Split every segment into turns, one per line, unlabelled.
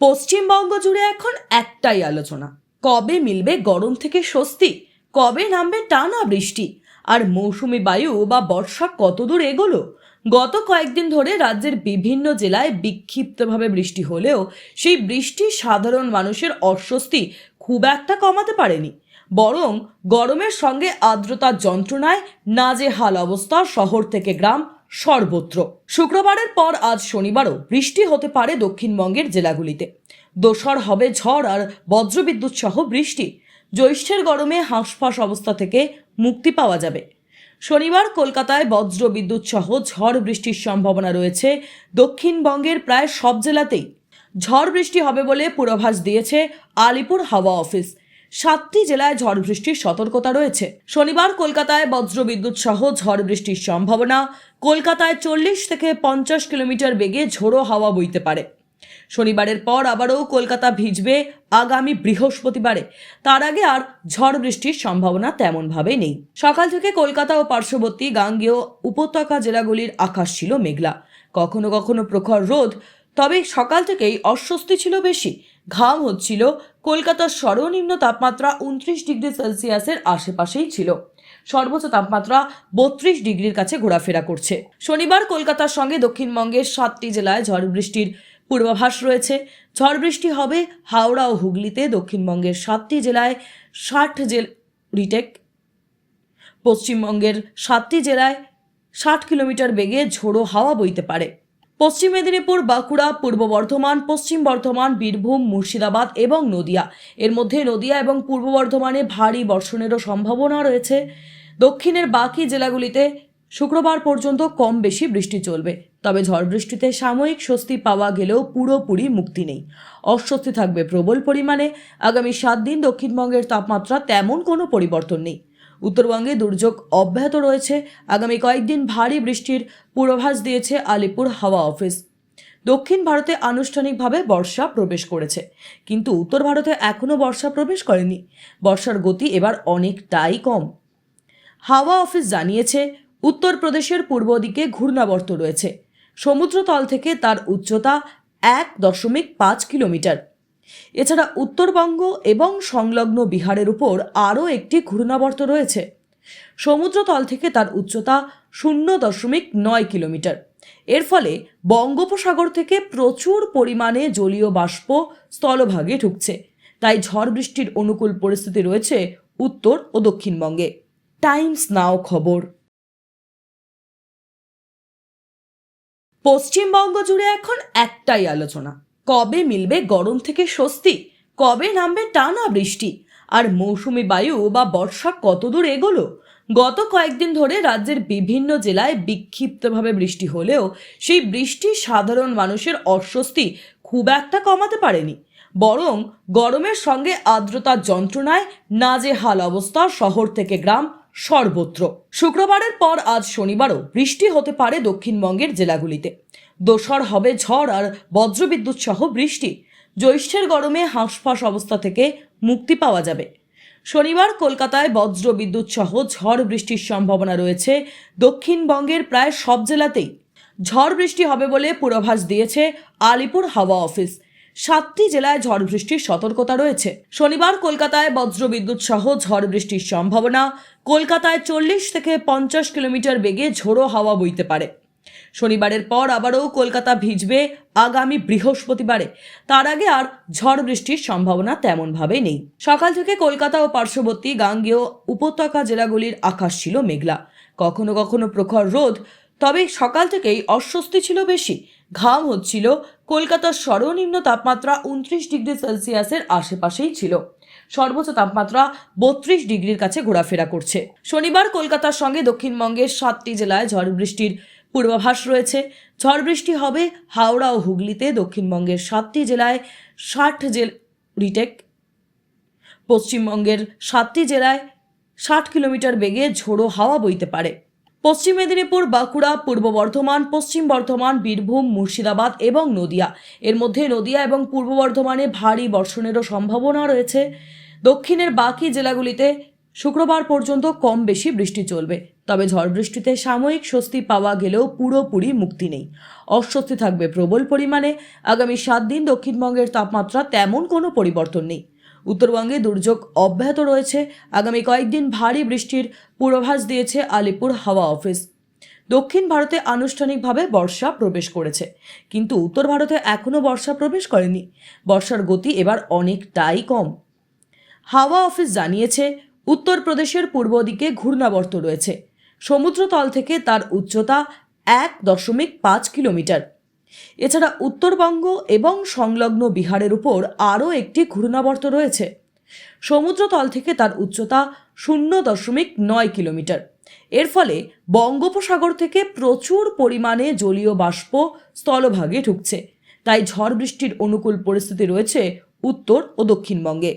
পশ্চিমবঙ্গ জুড়ে এখন একটাই আলোচনা, কবে মিলবে গরম থেকে স্বস্তি, কবে নামবে টানা বৃষ্টি, আর মৌসুমি বায়ু বা বর্ষা কতদূর এগোলো। গত কয়েকদিন ধরে রাজ্যের বিভিন্ন জেলায় বিক্ষিপ্তভাবে বৃষ্টি হলেও সেই বৃষ্টি সাধারণ মানুষের অস্বস্তি খুব একটা কমাতে পারেনি, বরং গরমের সঙ্গে আর্দ্রতার যন্ত্রণায় নাজেহাল অবস্থা শহর থেকে গ্রাম সর্বত্র। শুক্রবারের পর আজ শনিবারও বৃষ্টি হতে পারে দক্ষিণবঙ্গের জেলাগুলিতে। দোসর হবে ঝড় আর বজ্রবিদ্যুৎ সহ বৃষ্টি। জ্যৈষ্ঠের গরমে হাঁসফাঁস অবস্থা থেকে মুক্তি পাওয়া যাবে। শনিবার কলকাতায় বজ্রবিদ্যুৎ সহ ঝড় বৃষ্টির সম্ভাবনা রয়েছে। দক্ষিণবঙ্গের প্রায় সব জেলাতেই ঝড় বৃষ্টি হবে বলে পূর্বাভাস দিয়েছে আলিপুর হাওয়া অফিস। 7টি জেলায় ঝড় বৃষ্টির সতর্কতা রয়েছে। শনিবার কলকাতায় বজ্রবিদ্যুৎ সহ ঝড় বৃষ্টির সম্ভাবনা। কলকাতায় 40 থেকে 50 কিলোমিটার বেগে ঝোড়ো হাওয়া বইতে পারে। শনিবারের পর আবারও কলকাতা ভিজবে আগামী বৃহস্পতিবারে। তার আগে আর ঝড় বৃষ্টির সম্ভাবনা তেমনভাবে নেই। সকাল থেকে কলকাতা ও পার্শ্ববর্তী গাঙ্গেয় উপত্যকা জেলাগুলির আকাশ ছিল মেঘলা, কখনো কখনো প্রখর রোদ। তবে সকাল থেকেই অস্বস্তি ছিল বেশি, ঘাম হচ্ছিল। কলকাতার সর্বনিম্ন তাপমাত্রা 29 ডিগ্রি সেলসিয়াসের আশেপাশেই ছিল। সর্বোচ্চ তাপমাত্রা 32 ডিগ্রির কাছে ঘোরাফেরা করছে। শনিবার কলকাতার সঙ্গে দক্ষিণবঙ্গের 7টি জেলায় ঝড় বৃষ্টির পূর্বাভাস রয়েছে। ঝড় বৃষ্টি হবে হাওড়া ও হুগলিতে। দক্ষিণবঙ্গের 7টি জেলায় 60 রিটেক। পশ্চিমবঙ্গের 7টি জেলায় 60 কিলোমিটার বেগে ঝোড়ো হাওয়া বইতে পারে। পশ্চিম মেদিনীপুর, বাঁকুড়া, পূর্ব বর্ধমান, পশ্চিম বর্ধমান, বীরভূম, মুর্শিদাবাদ এবং নদিয়া, এর মধ্যে নদিয়া এবং পূর্ব বর্ধমানে ভারী বর্ষণেরও সম্ভাবনা রয়েছে। দক্ষিণের বাকি জেলাগুলিতে শুক্রবার পর্যন্ত কম বেশি বৃষ্টি চলবে। তবে ঝড় বৃষ্টিতে সাময়িক স্বস্তি পাওয়া গেলেও পুরোপুরি মুক্তি নেই, অস্বস্তি থাকবে প্রবল পরিমাণে। আগামী 7 দিন দক্ষিণবঙ্গের তাপমাত্রা তেমন কোনো পরিবর্তন নেই। উত্তরবঙ্গে দুর্যোগ অব্যাহত রয়েছে। আগামী কয়েকদিন ভারী বৃষ্টির পূর্বাভাস দিয়েছে আলিপুর হাওয়া অফিস। দক্ষিণ ভারতে আনুষ্ঠানিকভাবে বর্ষা প্রবেশ করেছে, কিন্তু উত্তর ভারতে এখনও বর্ষা প্রবেশ করেনি। বর্ষার গতি এবার অনেকটাই কম। হাওয়া অফিস জানিয়েছে, উত্তরপ্রদেশের পূর্ব দিকে ঘূর্ণাবর্ত রয়েছে। সমুদ্রতল থেকে তার উচ্চতা 1.5 কিলোমিটার। এছাড়া উত্তরবঙ্গ এবং সংলগ্ন বিহারের উপর আরও একটি ঘূর্ণাবর্ত রয়েছে। সমুদ্রতল থেকে তার উচ্চতা 0.9 কিলোমিটার। এর ফলে বঙ্গোপসাগর থেকে প্রচুর পরিমাণে জলীয় বাষ্প স্থলভাগে ঢুকছে। তাই ঝড় বৃষ্টির অনুকূল পরিস্থিতি রয়েছে উত্তর ও দক্ষিণবঙ্গে। টাইমস নাও খবর। পশ্চিমবঙ্গ জুড়ে এখন একটাই আলোচনা, কবে মিলবে গরম থেকে স্বস্তি, কবে নামবে টানা বৃষ্টি, আর মৌসুমি বায়ু বা বর্ষা কতদূর এগোলো। গত কয়েকদিন ধরে রাজ্যের বিভিন্ন জেলায় বিক্ষিপ্তভাবে বৃষ্টি হলেও সেই বৃষ্টি সাধারণ মানুষের অস্বস্তি খুব একটা কমাতে পারেনি, বরং গরমের সঙ্গে আর্দ্রতার যন্ত্রণায় নাজেহাল অবস্থা শহর থেকে গ্রাম সর্বত্র। শুক্রবারের পর আজ শনিবারও বৃষ্টি হতে পারে দক্ষিণবঙ্গের জেলাগুলিতে। দোসর হবে ঝড় আর বজ্রবিদ্যুৎ সহ বৃষ্টি। জ্যৈষ্ঠের গরমে হাঁসফাঁস অবস্থা থেকে মুক্তি পাওয়া যাবে। শনিবার কলকাতায় বজ্রবিদ্যুৎ সহ ঝড় বৃষ্টির সম্ভাবনা রয়েছে। দক্ষিণবঙ্গের প্রায় সব জেলাতেই ঝড় বৃষ্টি হবে বলে পূর্বাভাস দিয়েছে আলিপুর হাওয়া অফিস। 7টি জেলায় ঝড় বৃষ্টির সতর্কতা রয়েছে। শনিবার কলকাতায় বজ্রবিদ্যুৎ সহ ঝড় বৃষ্টির সম্ভাবনা। কলকাতায় 40 থেকে 50 কিলোমিটার বেগে ঝোড়ো হাওয়া বইতে পারে। শনিবারের পর আবারও কলকাতা ভিজবে আগামী বৃহস্পতিবারে। তার আগে আর ঝড় বৃষ্টির সম্ভাবনা তেমনভাবে নেই। সকাল থেকে কলকাতা ও পার্শ্ববর্তী গাঙ্গেয় উপত্যকা জেলাগুলির আকাশ ছিল মেঘলা, কখনো কখনো প্রখর রোদ। তবে সকাল থেকেই অস্বস্তি ছিল বেশি, ঘাম হচ্ছিল। কলকাতার সর্বনিম্ন তাপমাত্রা 29 ডিগ্রি সেলসিয়াসের আশেপাশেই ছিল। সর্বোচ্চ তাপমাত্রা 32 ডিগ্রির কাছে ঘোরাফেরা করছে। শনিবার কলকাতার সঙ্গে দক্ষিণবঙ্গের 7টি জেলায় ঝড় বৃষ্টির পূর্বাভাস রয়েছে। ঝড় বৃষ্টি হবে হাওড়া ও হুগলিতে। দক্ষিণবঙ্গের 7টি জেলায় 60 রিটেক। পশ্চিমবঙ্গের 7টি জেলায় 60 কিলোমিটার বেগে ঝোড়ো হাওয়া বইতে পারে। পশ্চিম মেদিনীপুর, বাঁকুড়া, পূর্ব বর্ধমান, পশ্চিম বর্ধমান, বীরভূম, মুর্শিদাবাদ এবং নদিয়া, এর মধ্যে নদিয়া এবং পূর্ব বর্ধমানে ভারী বর্ষণেরও সম্ভাবনা রয়েছে। দক্ষিণের বাকি জেলাগুলিতে শুক্রবার পর্যন্ত কম বেশি বৃষ্টি চলবে। তবে ঝড় বৃষ্টিতে সাময়িক স্বস্তি পাওয়া গেলেও পুরোপুরি মুক্তি নেই। অস্বস্তি থাকবে প্রবল পরিমাণে। আগামী 7 দিন দক্ষিণবঙ্গের তাপমাত্রা তেমন কোনো পরিবর্তন নেই। উত্তরবঙ্গে দুর্যোগ অব্যাহত রয়েছে। আগামী কয়েকদিন ভারী বৃষ্টির পূর্বাভাস দিয়েছে আলিপুর হাওয়া অফিস। দক্ষিণ ভারতে আনুষ্ঠানিকভাবে বর্ষা প্রবেশ করেছে, কিন্তু উত্তর ভারতে এখনও বর্ষা প্রবেশ করেনি। বর্ষার গতি এবার অনেকটাই কম। হাওয়া অফিস জানিয়েছে, উত্তরপ্রদেশের পূর্ব দিকে ঘূর্ণাবর্ত রয়েছে। সমুদ্রতল থেকে তার উচ্চতা 1.5 কিলোমিটার। এছাড়া উত্তরবঙ্গ এবং সংলগ্ন বিহারের উপর আরও একটি ঘূর্ণাবর্ত রয়েছে। সমুদ্রতল থেকে তার উচ্চতা 0.9 কিলোমিটার। এর ফলে বঙ্গোপসাগর থেকে প্রচুর পরিমাণে জলীয় বাষ্প স্থলভাগে ঢুকছে। তাই ঝড় বৃষ্টির অনুকূল পরিস্থিতি রয়েছে উত্তর ও দক্ষিণবঙ্গে।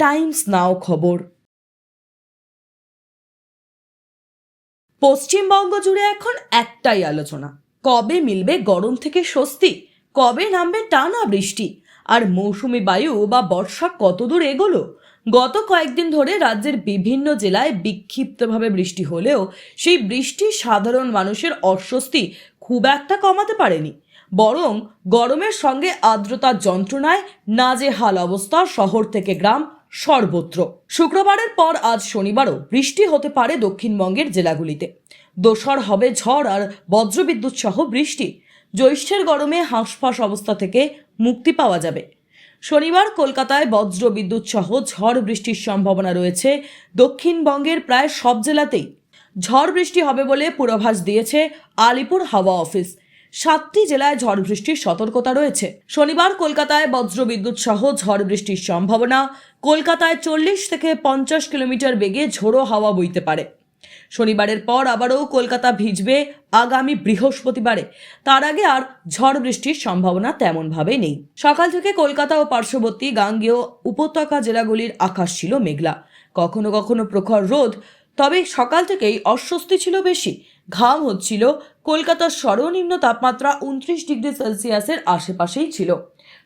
টাইমস নাও খবর। পশ্চিমবঙ্গ জুড়ে এখন একটাই আলোচনা, কবে মিলবে গরম থেকে স্বস্তি, কবে নামবে টানা বৃষ্টি, আর মৌসুমি বায়ু বা বর্ষা কতদূর এগোলো। গত কয়েকদিন ধরে রাজ্যের বিভিন্ন জেলায় বিক্ষিপ্তভাবে বৃষ্টি হলেও সেই বৃষ্টি সাধারণ মানুষের অস্বস্তি খুব একটা কমাতে পারেনি, বরং গরমের সঙ্গে আর্দ্রতার যন্ত্রণায় নাজেহাল অবস্থা শহর থেকে গ্রাম সর্বত্র। শুক্রবারের পর আজ শনিবারও বৃষ্টি হতে পারে দক্ষিণবঙ্গের জেলাগুলিতে। দোসর হবে ঝড় আর বজ্রবিদ্যুৎ সহ বৃষ্টি। জ্যৈষ্ঠের গরমে হাঁসফাঁস অবস্থা থেকে মুক্তি পাওয়া যাবে। শনিবার কলকাতায় বজ্রবিদ্যুৎ সহ ঝড় বৃষ্টির সম্ভাবনা রয়েছে দক্ষিণবঙ্গের প্রায় সব জেলাতেই। ঝড় বৃষ্টি হবে বলে পূর্বাভাস দিয়েছে আলিপুর হাওয়া অফিস। 7টি জেলায় ঝড় বৃষ্টির সতর্কতা রয়েছে। শনিবার কলকাতায় বজ্রবিদ্যুৎ সহ ঝড় বৃষ্টির সম্ভাবনা। কলকাতায় 40 থেকে 50 কিলোমিটার বেগে ঝোড়ো হাওয়া বইতে পারে। শনিবারের পর আবারও কলকাতা ভিজবে আগামী বৃহস্পতিবারে। তার আগে আর ঝড় বৃষ্টির সম্ভাবনা তেমনভাবে নেই। সকাল থেকে কলকাতা ও পার্শ্ববর্তী গাঙ্গেয় উপত্যকা জেলাগুলির আকাশ ছিল মেঘলা, কখনো কখনো প্রখর রোদ। তবে সকাল থেকেই অস্বস্তি ছিল বেশি। ঘাম হচ্ছিল। কলকাতার সর্বনিম্ন তাপমাত্রা 29 ডিগ্রি সেলসিয়াসের আশেপাশেই ছিল।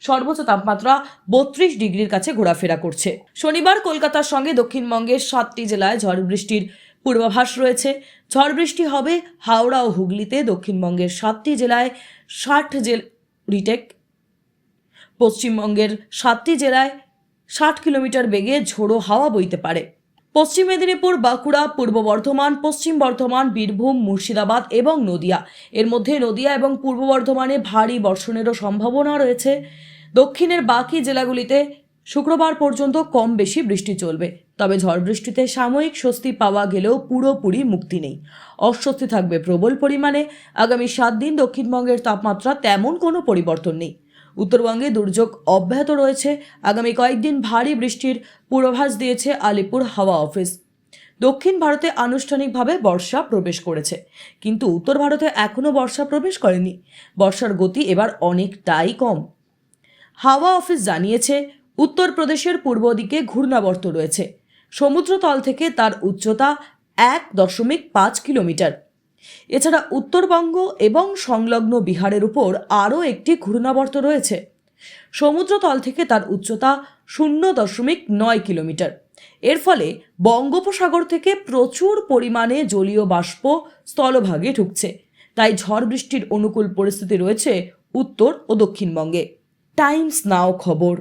সর্বোচ্চ তাপমাত্রা 32 ডিগ্রির কাছে ঘোরাফেরা করছে। শনিবার কলকাতার সঙ্গে দক্ষিণবঙ্গের 7টি জেলায় ঝড় বৃষ্টির পূর্বাভাস রয়েছে। ঝড় বৃষ্টি হবে হাওড়া ও হুগলিতে। দক্ষিণবঙ্গের 7টি জেলায় 60 রিটেক। পশ্চিমবঙ্গের 7টি জেলায় 60 কিলোমিটার বেগে ঝোড়ো হাওয়া বইতে পারে। পশ্চিম মেদিনীপুর, বাঁকুড়া, পূর্ব বর্ধমান, পশ্চিম বর্ধমান, বীরভূম, মুর্শিদাবাদ এবং নদিয়া, এর মধ্যে নদিয়া এবং পূর্ব বর্ধমানে ভারী বর্ষণেরও সম্ভাবনা রয়েছে। দক্ষিণের বাকি জেলাগুলিতে শুক্রবার পর্যন্ত কম বেশি বৃষ্টি চলবে। তবে ঝড় বৃষ্টিতে সাময়িক স্বস্তি পাওয়া গেলেও পুরোপুরি মুক্তি নেই। অস্বস্তি থাকবে প্রবল পরিমাণে। আগামী 7 দিন দক্ষিণবঙ্গের তাপমাত্রা তেমন কোনো পরিবর্তন নেই। উত্তরবঙ্গে দুর্যোগ অব্যাহত রয়েছে। আগামী কয়েকদিন ভারী বৃষ্টির পূর্বাভাস দিয়েছে আলিপুর হাওয়া অফিস। দক্ষিণ ভারতে আনুষ্ঠানিকভাবে বর্ষা প্রবেশ করেছে, কিন্তু উত্তর ভারতে এখনও বর্ষা প্রবেশ করেনি। বর্ষার গতি এবার অনেকটাই কম। হাওয়া অফিস জানিয়েছে, উত্তরপ্রদেশের পূর্ব দিকে ঘূর্ণাবর্ত রয়েছে। সমুদ্রতল থেকে তার উচ্চতা 1.5 কিলোমিটার। এছাড়া উত্তরবঙ্গ এবং সংলগ্ন বিহারের উপর আরও একটি ঘূর্ণাবর্ত রয়েছে। সমুদ্রতল থেকে তার উচ্চতা 0.9 কিলোমিটার। এর ফলে বঙ্গোপসাগর থেকে প্রচুর পরিমাণে জলীয় বাষ্প স্থলভাগে ঢুকছে। তাই ঝড় বৃষ্টির অনুকূল পরিস্থিতি রয়েছে উত্তর ও দক্ষিণবঙ্গে। টাইমস নাও খবর।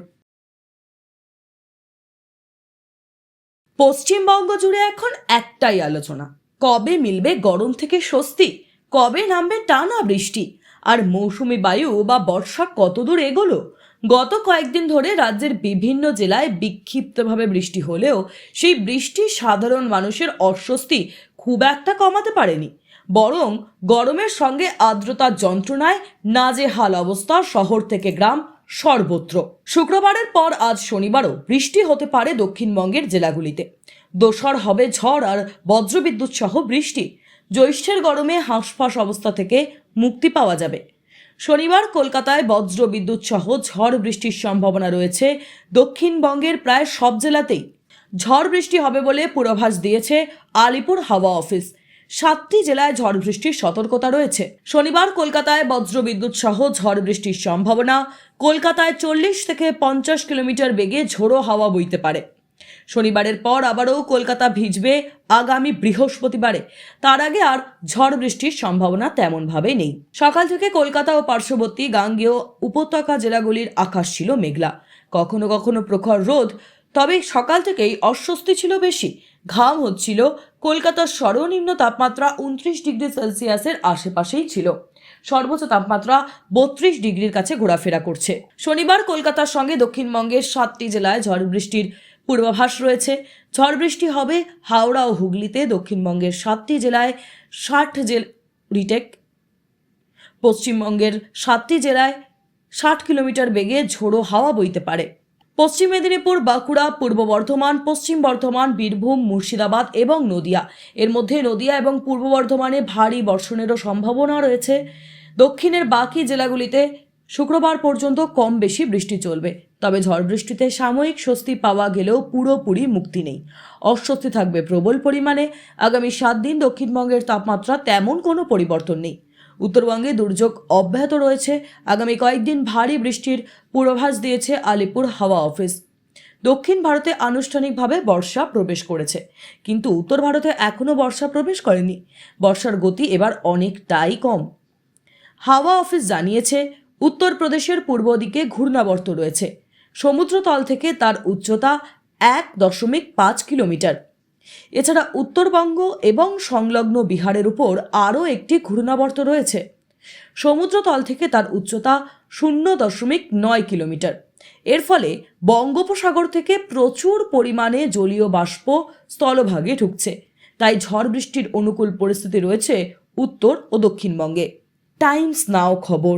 পশ্চিমবঙ্গ জুড়ে এখন একটাই আলোচনা, কবে মিলবে গরম থেকে স্বস্তি, কবে নামবে টানা বৃষ্টি, আর মৌসুমি বায়ু বা বর্ষা কতদূর এগোলো। গত কয়েকদিন ধরে রাজ্যের বিভিন্ন জেলায় বিক্ষিপ্তভাবে বৃষ্টি হলেও সেই বৃষ্টি সাধারণ মানুষের অস্বস্তি খুব একটা কমাতে পারেনি, বরং গরমের সঙ্গে আর্দ্রতার যন্ত্রণায় নাজেহাল অবস্থা শহর থেকে গ্রাম সর্বত্র। শুক্রবারের পর আজ শনিবারও বৃষ্টি হতে পারে দক্ষিণবঙ্গের জেলাগুলিতে। দোসর হবে ঝড় আর বজ্রবিদ্যুৎ সহ বৃষ্টি। জ্যৈষ্ঠের গরমে হাঁসফাঁস অবস্থা থেকে মুক্তি পাওয়া যাবে। শনিবার কলকাতায় বজ্রবিদ্যুৎ সহ ঝড় বৃষ্টির সম্ভাবনা রয়েছে দক্ষিণবঙ্গের প্রায় সব জেলাতেই। ঝড় বৃষ্টি হবে বলে পূর্বাভাস দিয়েছে আলিপুর হাওয়া অফিস। 7টি জেলায় ঝড় বৃষ্টির সতর্কতা রয়েছে। শনিবার কলকাতায় বজ্রবিদ্যুৎ সহ ঝড় বৃষ্টির সম্ভাবনা। কলকাতায় 40 থেকে 50 কিলোমিটার বেগে ঝোড়ো হাওয়া বইতে পারে। শনিবারের পর আবারও কলকাতা ভিজবে আগামী বৃহস্পতিবারে। তার আগে আর ঝড় বৃষ্টির সম্ভাবনা তেমনভাবে নেই। সকাল থেকে কলকাতা ও পার্শ্ববর্তী গাঙ্গেয় উপত্যকা জেলাগুলির আকাশ ছিল মেঘলা, কখনো কখনো প্রখর রোদ। তবে সকাল থেকেই অস্বস্তি ছিল বেশি, ঘাম হচ্ছিল। কলকাতার সর্বনিম্ন তাপমাত্রা 29 ডিগ্রি সেলসিয়াসের আশেপাশেই ছিল। সর্বোচ্চ তাপমাত্রা 32 ডিগ্রির কাছে ঘোরাফেরা করছে। শনিবার কলকাতার সঙ্গে দক্ষিণবঙ্গের 7টি জেলায় ঝড় বৃষ্টির পূর্বাভাস রয়েছে। ঝড় বৃষ্টি হবে হাওড়া ও হুগলিতে, দক্ষিণবঙ্গের 7টি জেলায় 60 রিটেক, পশ্চিমবঙ্গের 7টি জেলায় 60 কিলোমিটার বেগে ঝোড়ো হাওয়া বইতে পারে। পশ্চিম মেদিনীপুর, বাঁকুড়া, পূর্ব বর্ধমান, পশ্চিম বর্ধমান, বীরভূম, মুর্শিদাবাদ এবং নদিয়া, এর মধ্যে নদিয়া এবং পূর্ব বর্ধমানে ভারী বর্ষণেরও সম্ভাবনা রয়েছে। দক্ষিণের বাকি জেলাগুলিতে শুক্রবার পর্যন্ত কম বেশি বৃষ্টি চলবে। তবে ঝড় বৃষ্টিতে সাময়িক স্বস্তি পাওয়া গেলেও পুরোপুরি মুক্তি নেই, অস্বস্তি থাকবে প্রবল পরিমাণে। আগামী 7 দিন দক্ষিণবঙ্গের তাপমাত্রা তেমন কোনো পরিবর্তন নেই। উত্তরবঙ্গে দুর্যোগ অব্যাহত রয়েছে। আগামী কয়েকদিন ভারী বৃষ্টির পূর্বাভাস দিয়েছে আলিপুর হাওয়া অফিস। দক্ষিণ ভারতে আনুষ্ঠানিকভাবে বর্ষা প্রবেশ করেছে, কিন্তু উত্তর ভারতে এখনও বর্ষা প্রবেশ করেনি। বর্ষার গতি এবার অনেকটাই কম। হাওয়া অফিস জানিয়েছে, উত্তরপ্রদেশের পূর্ব দিকে ঘূর্ণাবর্ত রয়েছে। সমুদ্রতল থেকে তার উচ্চতা 1.5 কিলোমিটার। এছাড়া উত্তরবঙ্গ এবং সংলগ্ন বিহারের উপর আরও একটি ঘূর্ণাবর্ত রয়েছে। সমুদ্রতল থেকে তার উচ্চতা 0.9 কিলোমিটার। এর ফলে বঙ্গোপসাগর থেকে প্রচুর পরিমাণে জলীয় বাষ্প স্থলভাগে ঢুকছে। তাই ঝড় বৃষ্টির অনুকূল পরিস্থিতি রয়েছে উত্তর ও দক্ষিণবঙ্গে। টাইমস নাও খবর।